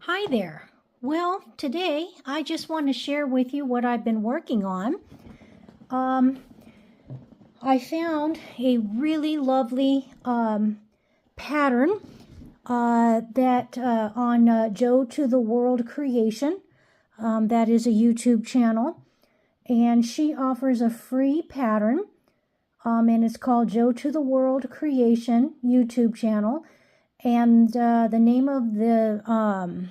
Hi there. Well, today I just want to share with you what I've been working on. I found a really lovely pattern that on Joe to the World Creation. That is a YouTube channel. And she offers a free pattern. And it's called Joe to the World Creation YouTube channel. And the name of the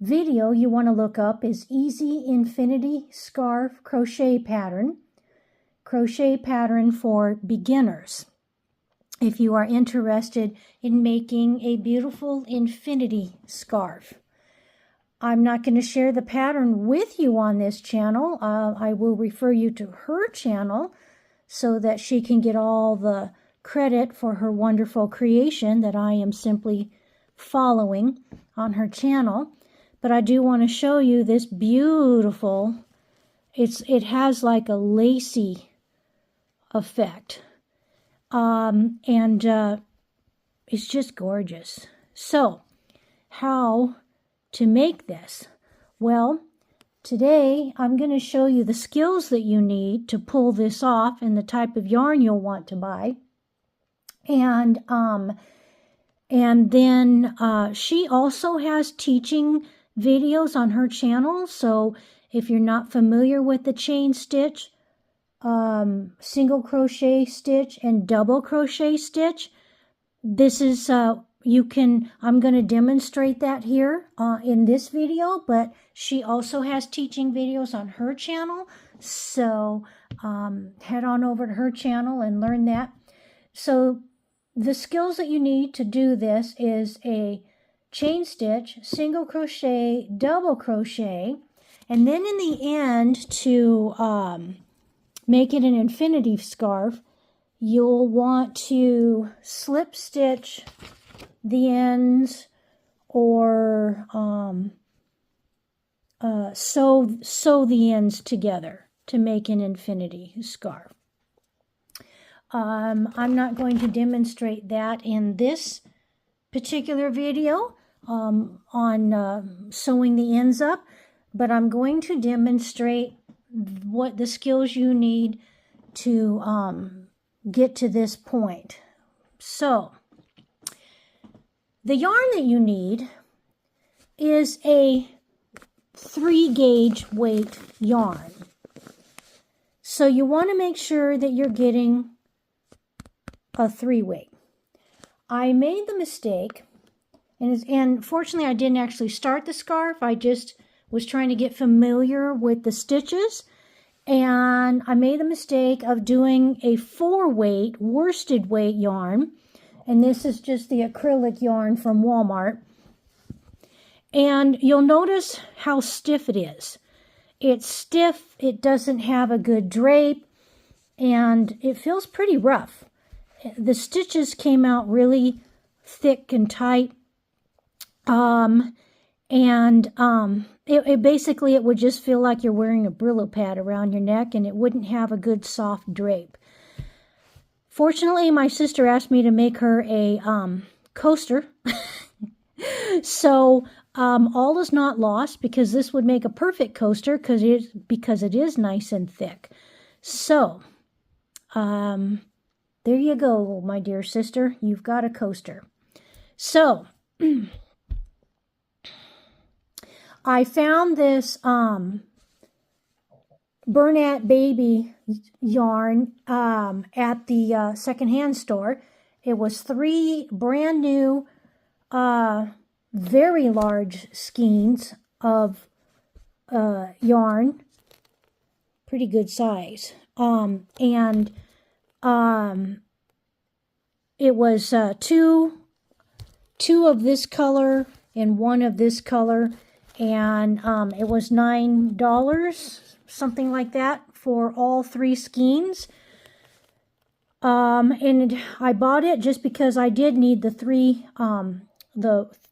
video you want to look up is Easy Infinity Scarf Crochet Pattern. Crochet pattern for beginners. If you are interested in making a beautiful infinity scarf. I'm not going to share the pattern with you on this channel. I will refer you to her channel so that she can get all the credit for her wonderful creation that I am simply following on her channel. But I do want to show you this beautiful, it has like a lacy effect. It's just gorgeous. So, how to make this? Well, today I'm going to show you the skills that you need to pull this off and the type of yarn you'll want to buy. And then she also has teaching videos on her channel. So if you're not familiar with the chain stitch, single crochet stitch, and double crochet stitch, this is I'm going to demonstrate that here in this video, but she also has teaching videos on her channel. So head on over to her channel and learn that. So the skills that you need to do this is a chain stitch, single crochet, double crochet, and then in the end to make it an infinity scarf, you'll want to slip stitch the ends or sew the ends together to make an infinity scarf. I'm not going to demonstrate that in this particular video on sewing the ends up, but I'm going to demonstrate what the skills you need to get to this point. So, the yarn that you need is a 3-gauge weight yarn. So you want to make sure that you're getting a 3-weight. I made the mistake, and fortunately I didn't actually start the scarf. I just was trying to get familiar with the stitches, and I made the mistake of doing a 4-weight worsted weight yarn, and this is just the acrylic yarn from Walmart. And you'll notice how stiff it is. It's stiff, it doesn't have a good drape, and it feels pretty rough. The stitches came out really thick and tight, it basically it would just feel like you're wearing a Brillo pad around your neck, and it wouldn't have a good soft drape. Fortunately, my sister asked me to make her a coaster, so all is not lost, because this would make a perfect coaster because it is nice and thick. So, there you go, my dear sister. You've got a coaster. So, I found this Bernat Baby yarn at the secondhand store. It was 3 brand new, very large skeins of yarn. Pretty good size. It was two of this color and 1 of this color, and it was $9, something like that, for all 3 skeins. And I bought it just because I did need the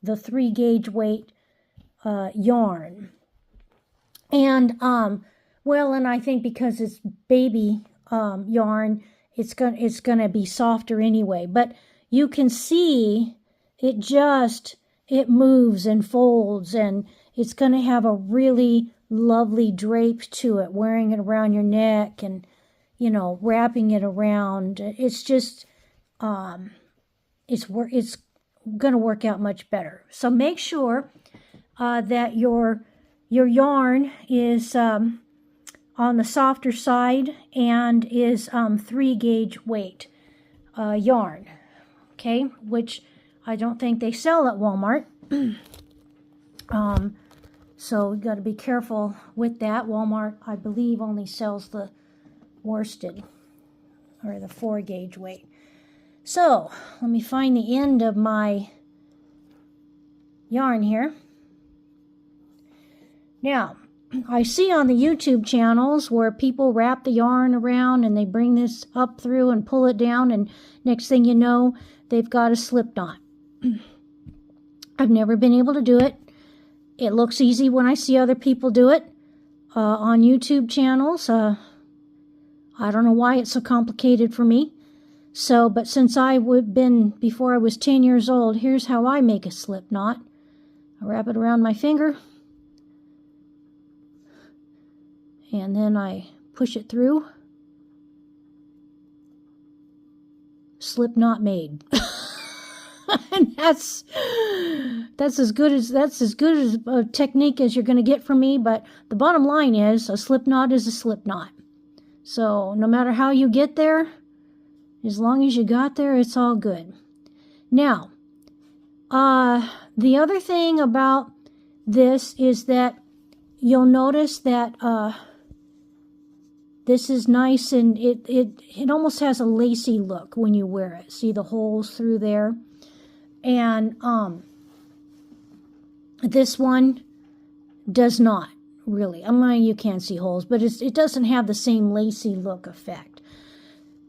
3-gauge weight yarn. And well, and I think because it's baby yarn, it's gonna be softer anyway. But you can see it just it moves and folds, and it's going to have a really lovely drape to it, wearing it around your neck and, you know, wrapping it around. It's just, it's going to work out much better. So make sure that your yarn is on the softer side and is 3 gauge weight yarn, okay, which I don't think they sell at Walmart. So you got to be careful with that. Walmart, I believe, only sells the worsted or the 4 gauge weight. So let me find the end of my yarn here. Now, I see on the YouTube channels where people wrap the yarn around and they bring this up through and pull it down, and next thing you know, they've got a slip knot. I've never been able to do it. It looks easy when I see other people do it on YouTube channels. I don't know why it's so complicated for me. So, but since before I was 10 years old, here's how I make a slip knot. I wrap it around my finger, and then I push it through. Slip knot made. And that's as good as a technique as you're going to get from me. But the bottom line is, a slip knot is a slip knot. So no matter how you get there, as long as you got there, it's all good. Now, the other thing about this is that you'll notice that this is nice, and it almost has a lacy look when you wear it. See the holes through there? And this one does not really. I mean, you can see holes, but it doesn't have the same lacy look effect.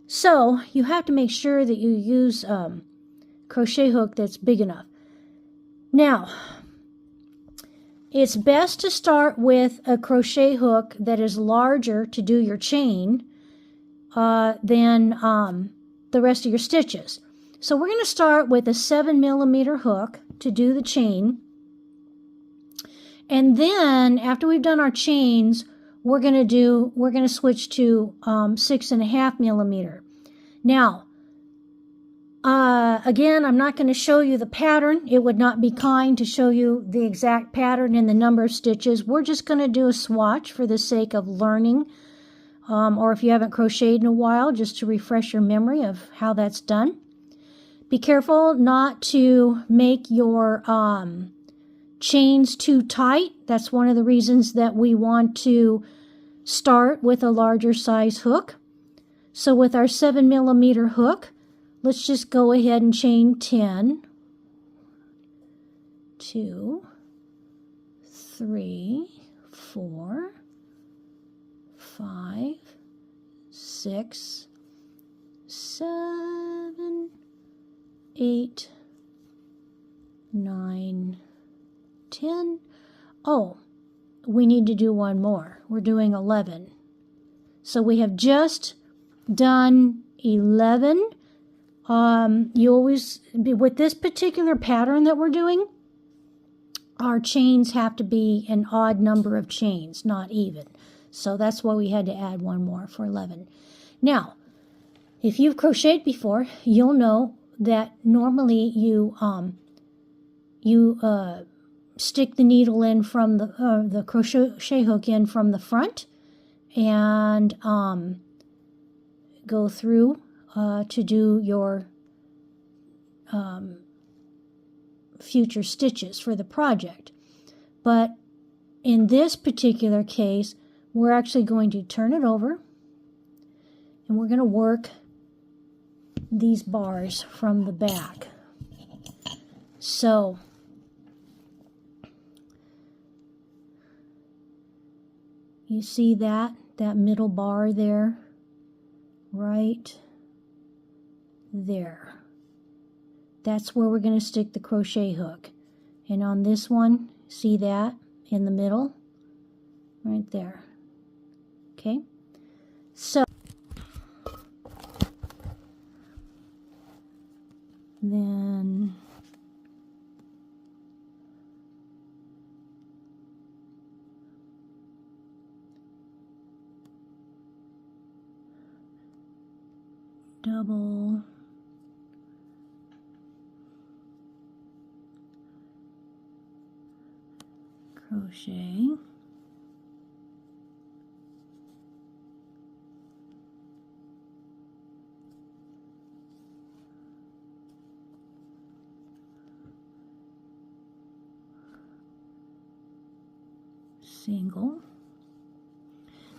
So you have to make sure that you use crochet hook that's big enough. Now, it's best to start with a crochet hook that is larger to do your chain than the rest of your stitches. So we're going to start with a 7mm hook to do the chain. And then after we've done our chains, we're going to switch to 6.5mm. Now, again, I'm not going to show you the pattern. It would not be kind to show you the exact pattern and the number of stitches. We're just going to do a swatch for the sake of learning, or if you haven't crocheted in a while, just to refresh your memory of how that's done. Be careful not to make your chains too tight. That's one of the reasons that we want to start with a larger size hook. So with our 7mm hook, let's just go ahead and chain 10, 2, 3, 4, 5, 6, 7, 8, 9, 10. Oh, we need to do one more. We're doing 11. So we have just done 11. You always, with this particular pattern that we're doing, our chains have to be an odd number of chains, not even. So that's why we had to add one more for 11. Now, if you've crocheted before, you'll know that normally you stick the needle in from the crochet hook in from the front, and go through to do your future stitches for the project. But in this particular case, we're actually going to turn it over, and we're going to work these bars from the back. So you see that middle bar there, right there. That's where we're going to stick the crochet hook. And on this one, see that in the middle? Right there. Okay? So then double crochet, single.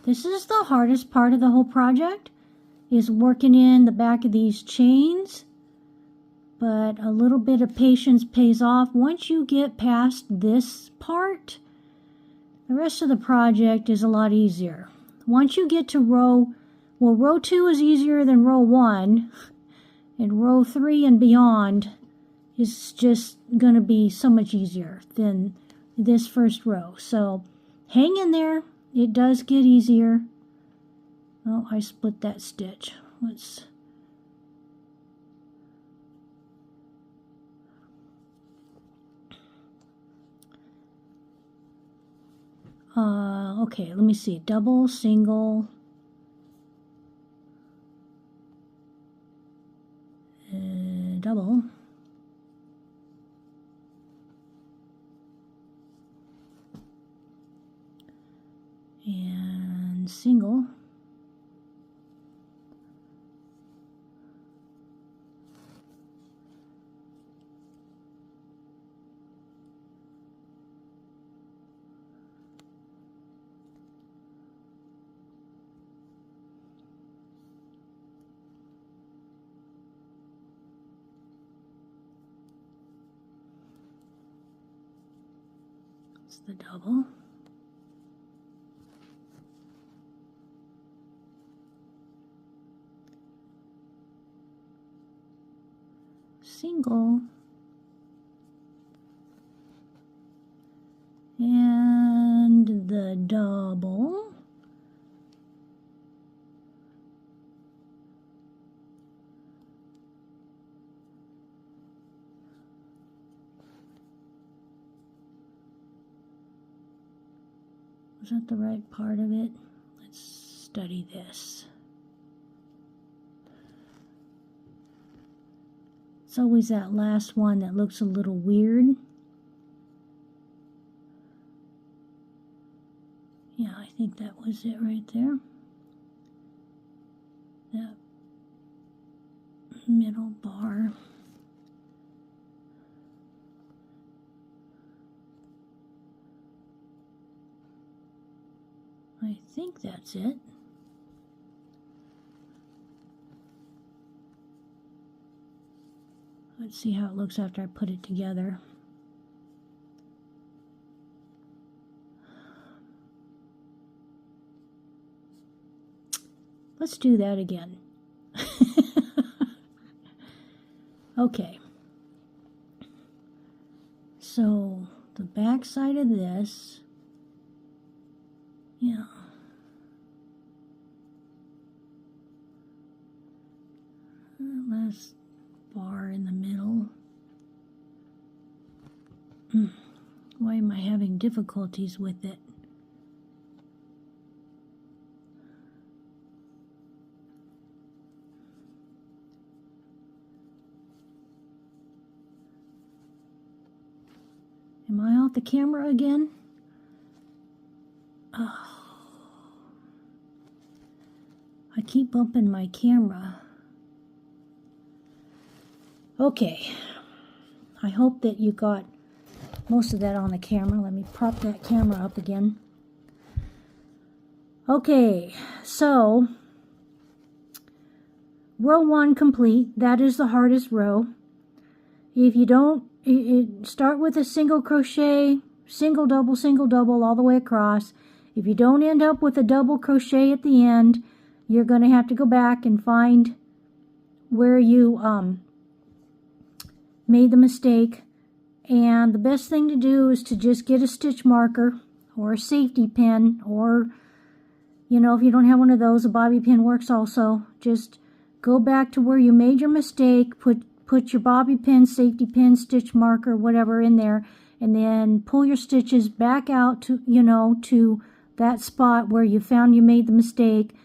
This is the hardest part of the whole project, is working in the back of these chains, but a little bit of patience pays off. Once you get past this part, the rest of the project is a lot easier. Once you get to row 2 is easier than row 1, and row 3 and beyond is just going to be so much easier than this first row. So hang in there. It does get easier. Oh, I split that stitch. Let's... okay, let me see. Double, single, double, and single, it's the double, single, and the double, was that the right part of it? Let's study this. It's always that last one that looks a little weird. Yeah, I think that was it right there. That middle bar. I think that's it. Let's see how it looks after I put it together. Let's do that again. Okay. So the back side of this, yeah. Last bar in the middle. Why am I having difficulties with it? Am I off the camera again? Oh. I keep bumping my camera. Okay. I hope that you got most of that on the camera. Let me prop that camera up again. Okay, so row 1 complete. That is the hardest row. If you don't, start with a single crochet, single double all the way across. If you don't end up with a double crochet at the end, you're going to have to go back and find where you made the mistake. And the best thing to do is to just get a stitch marker or a safety pin, or, you know, if you don't have one of those, a bobby pin works also. Just go back to where you made your mistake, put your bobby pin, safety pin, stitch marker, whatever in there, and then pull your stitches back out to, you know, to that spot where you found you made the mistake.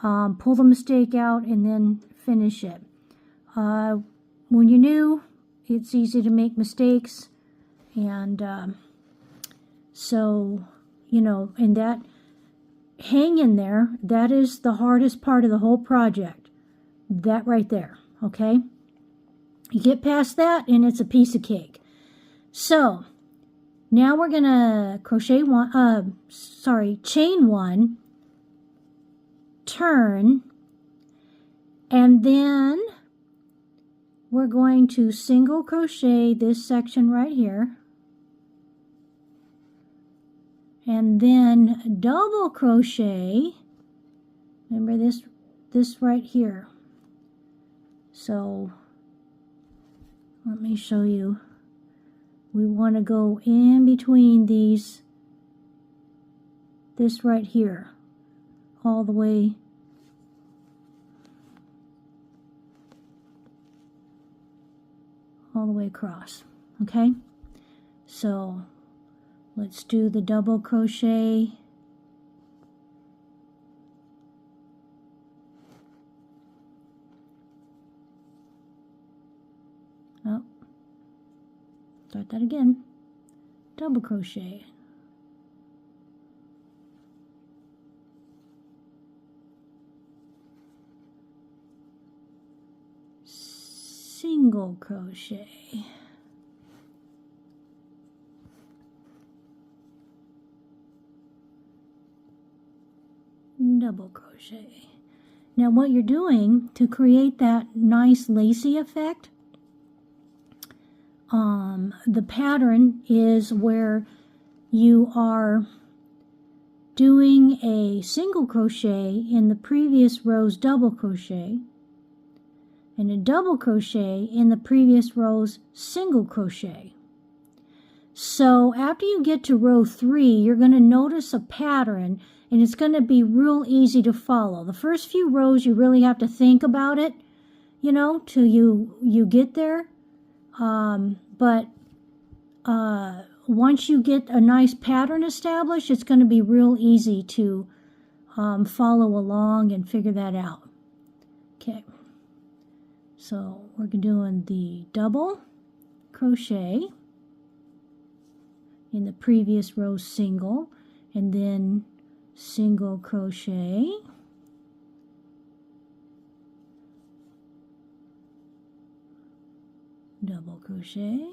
Pull the mistake out and then finish it. When you're new, it's easy to make mistakes, and so, you know, and that hang in there, that is the hardest part of the whole project. That right there, okay? You get past that and it's a piece of cake. So now we're gonna chain one, turn, and then we're going to single crochet this section right here, and then double crochet, remember this right here. So let me show you. We want to go in between these, this right here, all the way across. Okay, so let's do the double crochet. Oh, start that again. Double crochet. Single crochet. Double crochet. Now what you're doing to create that nice lacy effect, the pattern is where you are doing a single crochet in the previous row's double crochet and a double crochet in the previous row's single crochet. So after you get to row 3, you're going to notice a pattern, and it's going to be real easy to follow. The first few rows you really have to think about it, you know, till you get there. But once you get a nice pattern established, it's going to be real easy to follow along and figure that out. Okay, so we're doing the double crochet in the previous row single, and then single crochet, double crochet,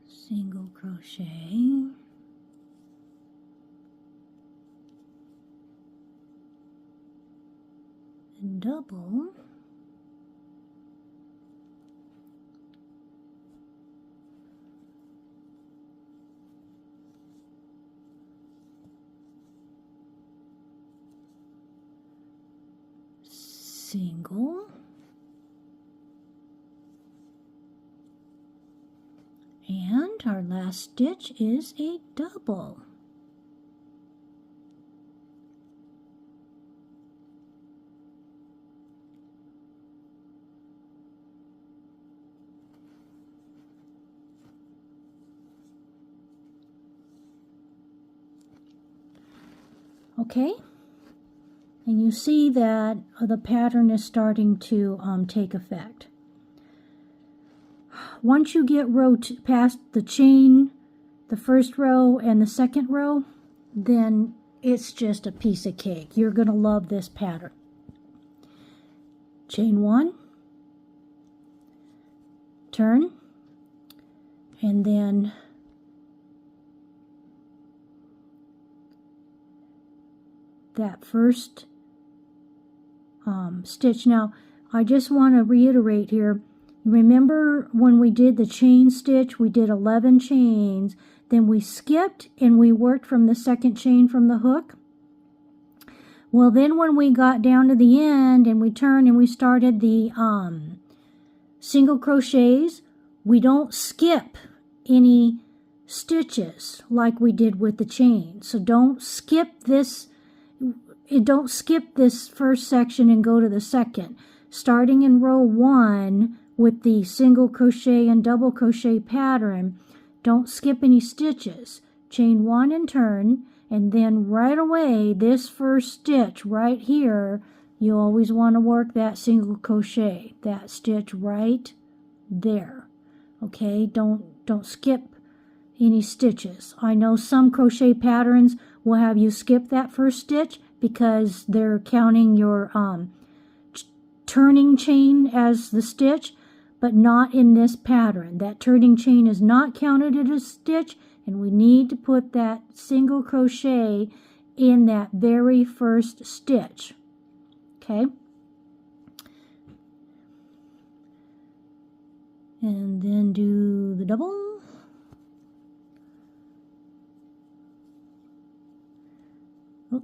single crochet, and double, single, and our last stitch is a double. Okay, and you see that the pattern is starting to take effect. Once you get past the chain, the first row and the second row, then it's just a piece of cake. You're going to love this pattern. Chain 1, turn, and then that first stitch. Now I just want to reiterate here, remember when we did the chain stitch, we did 11 chains, then we skipped and we worked from the second chain from the hook. Well, then when we got down to the end and we turned and we started the single crochets, we don't skip any stitches like we did with the chain. So don't skip this first section and go to the second. starting in row 1 with the single crochet and double crochet pattern, don't skip any stitches. Chain 1 and turn, and then right away, this first stitch right here, you always want to work that single crochet, that stitch right there. Okay, don't skip any stitches. I know some crochet patterns will have you skip that first stitch because they're counting your turning chain as the stitch, but not in this pattern. That turning chain is not counted as a stitch, and we need to put that single crochet in that very first stitch. Okay? And then do the double. Oh.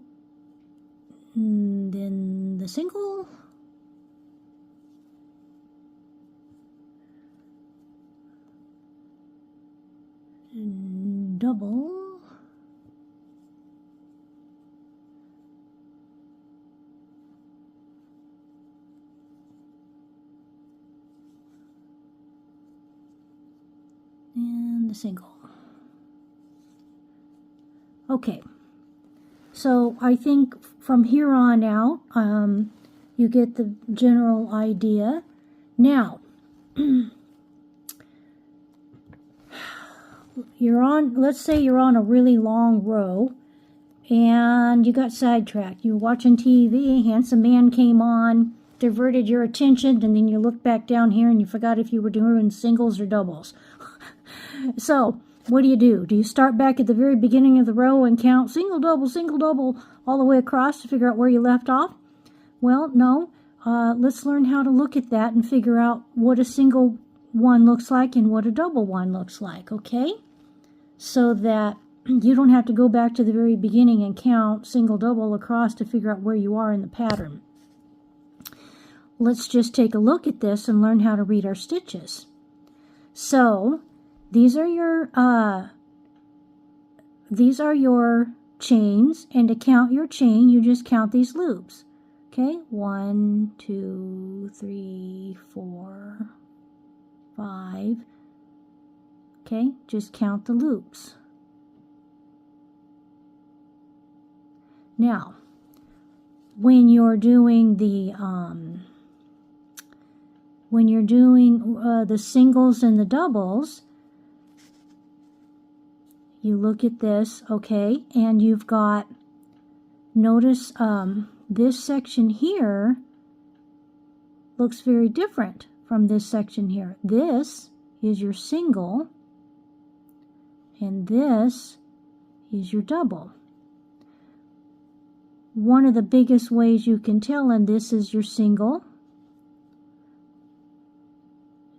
And then the single. And double. And the single. Okay, so I think from here on out, you get the general idea. Now, let's say you're on a really long row, and you got sidetracked. You were watching TV, Handsome Man came on, diverted your attention, and then you looked back down here and you forgot if you were doing singles or doubles. So, what do? Do you start back at the very beginning of the row and count single, double, all the way across to figure out where you left off? Well, no. Let's learn how to look at that and figure out what a single one looks like and what a double one looks like, okay? So that you don't have to go back to the very beginning and count single, double across to figure out where you are in the pattern. Let's just take a look at this and learn how to read our stitches. So, these are your chains, and to count your chain, you just count these loops. Okay, 1, 2, 3, 4, 5. Okay, just count the loops. Now, when you're doing the singles and the doubles, you look at this, okay, and you've got, notice this section here looks very different from this section here. This is your single, and this is your double. One of the biggest ways you can tell, and this is your single,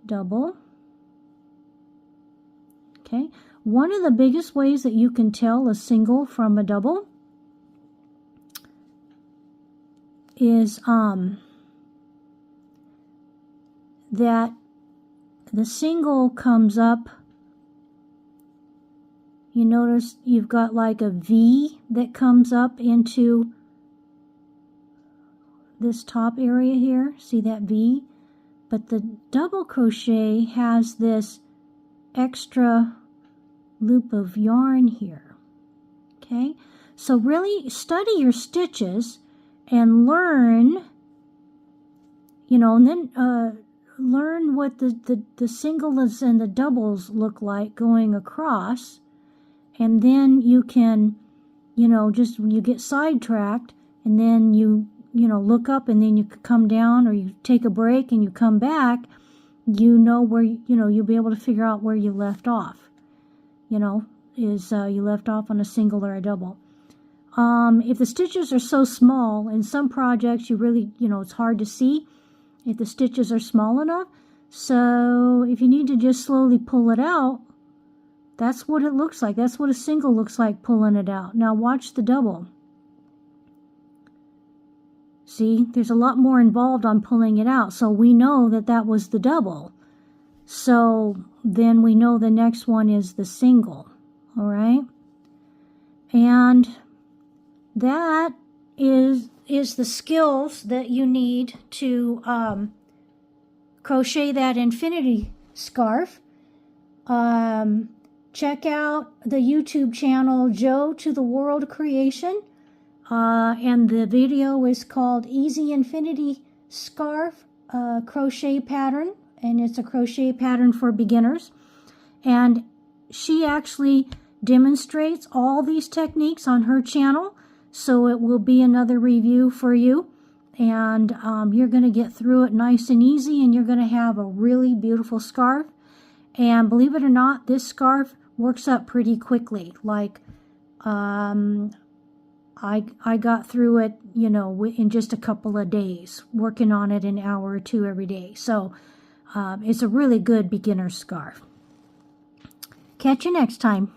double, okay. One of the biggest ways that you can tell a single from a double is that the single comes up. You notice you've got like a V that comes up into this top area here. See that V? But the double crochet has this extra loop of yarn here. Okay, so really study your stitches and learn, and then learn what the singles and the doubles look like going across, and then you can, just when you get sidetracked, and then you look up, and then you come down, or you take a break and you come back, where, you'll be able to figure out where you left off. You left off on a single or a double. If the stitches are so small, in some projects you really, it's hard to see if the stitches are small enough. So if you need to just slowly pull it out, that's what it looks like. That's what a single looks like, pulling it out. Now watch the double. See, there's a lot more involved on pulling it out. So we know that that was the double. So then we know the next one is the single. All right? And that is is the skills that you need to crochet that infinity scarf. Check out the YouTube channel Joe to the World Creation, and the video is called Easy Infinity Scarf Crochet Pattern, and it's a crochet pattern for beginners. And she actually demonstrates all these techniques on her channel, so it will be another review for you. And you're going to get through it nice and easy, and you're going to have a really beautiful scarf. And believe it or not, this scarf works up pretty quickly. Like, I got through it, you know, in just a couple of days, working on it an hour or two every day. So it's a really good beginner scarf. Catch you next time.